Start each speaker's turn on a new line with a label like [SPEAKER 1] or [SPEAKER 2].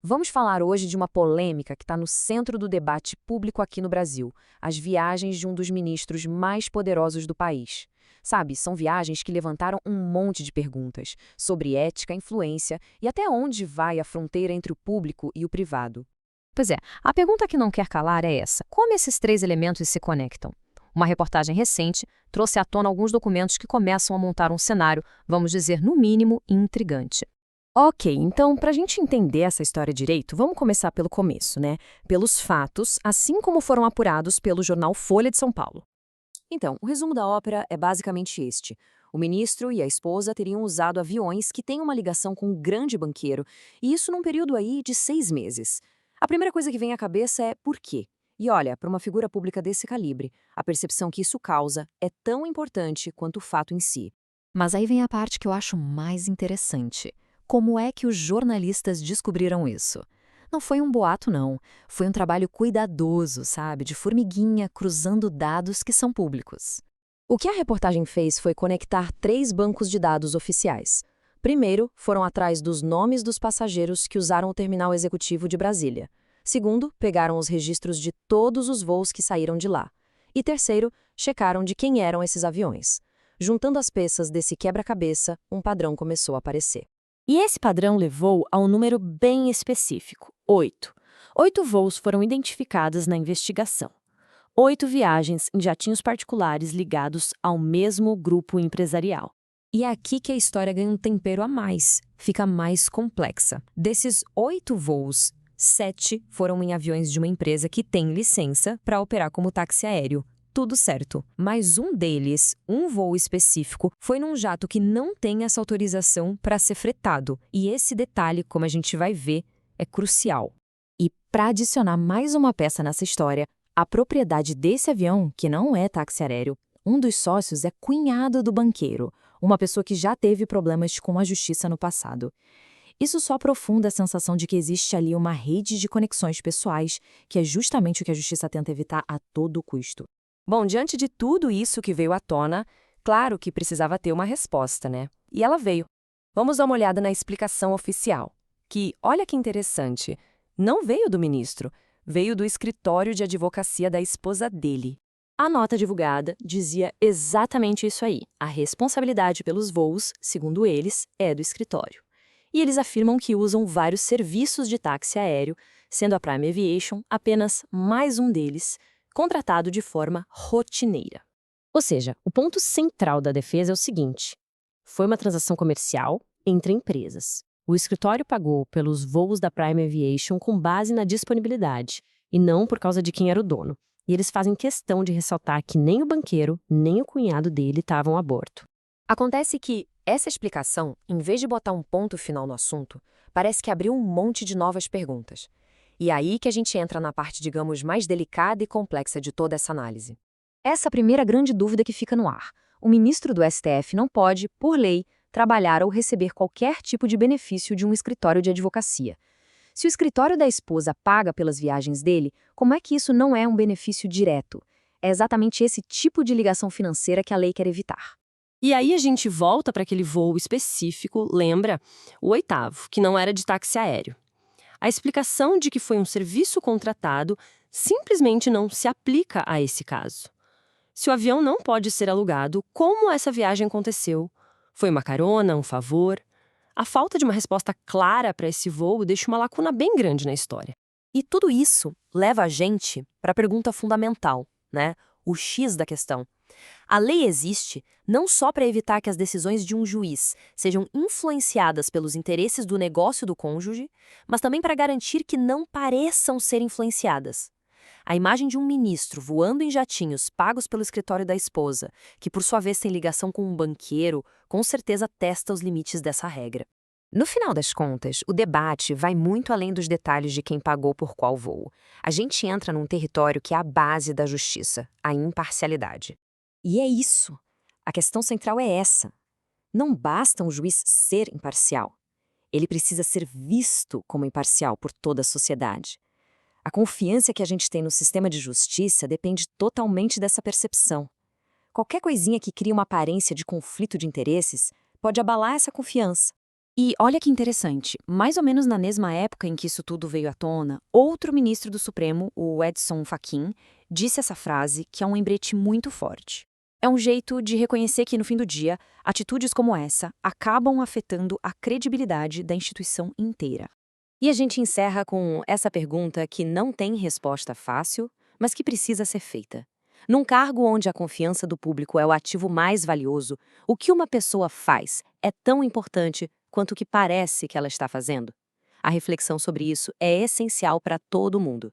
[SPEAKER 1] Vamos falar hoje de uma polêmica que está no centro do debate público aqui no Brasil: as viagens de um dos ministros mais poderosos do país. Sabe, são viagens que levantaram um monte de perguntas sobre ética, influência e até onde vai a fronteira entre o público e o privado.
[SPEAKER 2] Pois é, a pergunta que não quer calar é essa: como esses três elementos se conectam? Uma reportagem recente trouxe à tona alguns documentos que começam a montar um cenário, vamos dizer, no mínimo, intrigante.
[SPEAKER 3] Ok, então, para a gente entender essa história direito, vamos começar pelo começo, né? Pelos fatos, assim como foram apurados pelo jornal Folha de São Paulo.
[SPEAKER 1] Então, o resumo da ópera é basicamente este. O ministro e a esposa teriam usado aviões que têm uma ligação com um grande banqueiro, e isso num período aí de 6 meses. A primeira coisa que vem à cabeça é por quê? E olha, para uma figura pública desse calibre, a percepção que isso causa é tão importante quanto o fato em si.
[SPEAKER 2] Mas aí vem a parte que eu acho mais interessante. Como é que os jornalistas descobriram isso? Não foi um boato, não. Foi um trabalho cuidadoso, sabe? De formiguinha, cruzando dados que são públicos.
[SPEAKER 1] O que a reportagem fez foi conectar 3 bancos de dados oficiais. Primeiro, foram atrás dos nomes dos passageiros que usaram o terminal executivo de Brasília. Segundo, pegaram os registros de todos os voos que saíram de lá. E terceiro, checaram de quem eram esses aviões. Juntando as peças desse quebra-cabeça, um padrão começou a aparecer.
[SPEAKER 3] E esse padrão levou a um número bem específico: 8. 8 voos foram identificados na investigação. 8 viagens em jatinhos particulares ligados ao mesmo grupo empresarial.
[SPEAKER 1] E é aqui que a história ganha um tempero a mais, fica mais complexa. Desses 8 voos, 7 foram em aviões de uma empresa que tem licença para operar como táxi aéreo. Tudo certo. Mas um deles, um voo específico, foi num jato que não tem essa autorização para ser fretado. E esse detalhe, como a gente vai ver, é crucial.
[SPEAKER 3] E para adicionar mais uma peça nessa história, a propriedade desse avião, que não é táxi aéreo, um dos sócios é cunhado do banqueiro, uma pessoa que já teve problemas com a justiça no passado. Isso só aprofunda a sensação de que existe ali uma rede de conexões pessoais, que é justamente o que a justiça tenta evitar a todo custo.
[SPEAKER 1] Bom, diante de tudo isso que veio à tona, claro que precisava ter uma resposta, né? E ela veio. Vamos dar uma olhada na explicação oficial, que, olha que interessante, não veio do ministro, veio do escritório de advocacia da esposa dele.
[SPEAKER 3] A nota divulgada dizia exatamente isso aí. A responsabilidade pelos voos, segundo eles, é do escritório. E eles afirmam que usam vários serviços de táxi aéreo, sendo a Prime Aviation apenas mais um deles, contratado de forma rotineira. Ou seja, o ponto central da defesa é o seguinte: foi uma transação comercial entre empresas. O escritório pagou pelos voos da Prime Aviation com base na disponibilidade, e não por causa de quem era o dono. E eles fazem questão de ressaltar que nem o banqueiro, nem o cunhado dele estavam a bordo.
[SPEAKER 1] Acontece que essa explicação, em vez de botar um ponto final no assunto, parece que abriu um monte de novas perguntas. E é aí que a gente entra na parte, digamos, mais delicada e complexa de toda essa análise. Essa primeira grande dúvida que fica no ar: o ministro do STF não pode, por lei, trabalhar ou receber qualquer tipo de benefício de um escritório de advocacia. Se o escritório da esposa paga pelas viagens dele, como é que isso não é um benefício direto? É exatamente esse tipo de ligação financeira que a lei quer evitar.
[SPEAKER 3] E aí a gente volta para aquele voo específico, lembra? O 8º, que não era de táxi aéreo. A explicação de que foi um serviço contratado simplesmente não se aplica a esse caso. Se o avião não pode ser alugado, como essa viagem aconteceu? Foi uma carona, um favor? A falta de uma resposta clara para esse voo deixa uma lacuna bem grande na história.
[SPEAKER 1] E tudo isso leva a gente para a pergunta fundamental, né? O X da questão. A lei existe não só para evitar que as decisões de um juiz sejam influenciadas pelos interesses do negócio do cônjuge, mas também para garantir que não pareçam ser influenciadas. A imagem de um ministro voando em jatinhos pagos pelo escritório da esposa, que por sua vez tem ligação com um banqueiro, com certeza testa os limites dessa regra. No final das contas, o debate vai muito além dos detalhes de quem pagou por qual voo. A gente entra num território que é a base da justiça, a imparcialidade. E é isso. A questão central é essa. Não basta um juiz ser imparcial. Ele precisa ser visto como imparcial por toda a sociedade. A confiança que a gente tem no sistema de justiça depende totalmente dessa percepção. Qualquer coisinha que crie uma aparência de conflito de interesses pode abalar essa confiança.
[SPEAKER 3] E olha que interessante, mais ou menos na mesma época em que isso tudo veio à tona, outro ministro do Supremo, o Edson Fachin, disse essa frase que é um lembrete muito forte. É um jeito de reconhecer que, no fim do dia, atitudes como essa acabam afetando a credibilidade da instituição inteira.
[SPEAKER 1] E a gente encerra com essa pergunta que não tem resposta fácil, mas que precisa ser feita. Num cargo onde a confiança do público é o ativo mais valioso, o que uma pessoa faz é tão importante quanto o que parece que ela está fazendo? A reflexão sobre isso é essencial para todo mundo.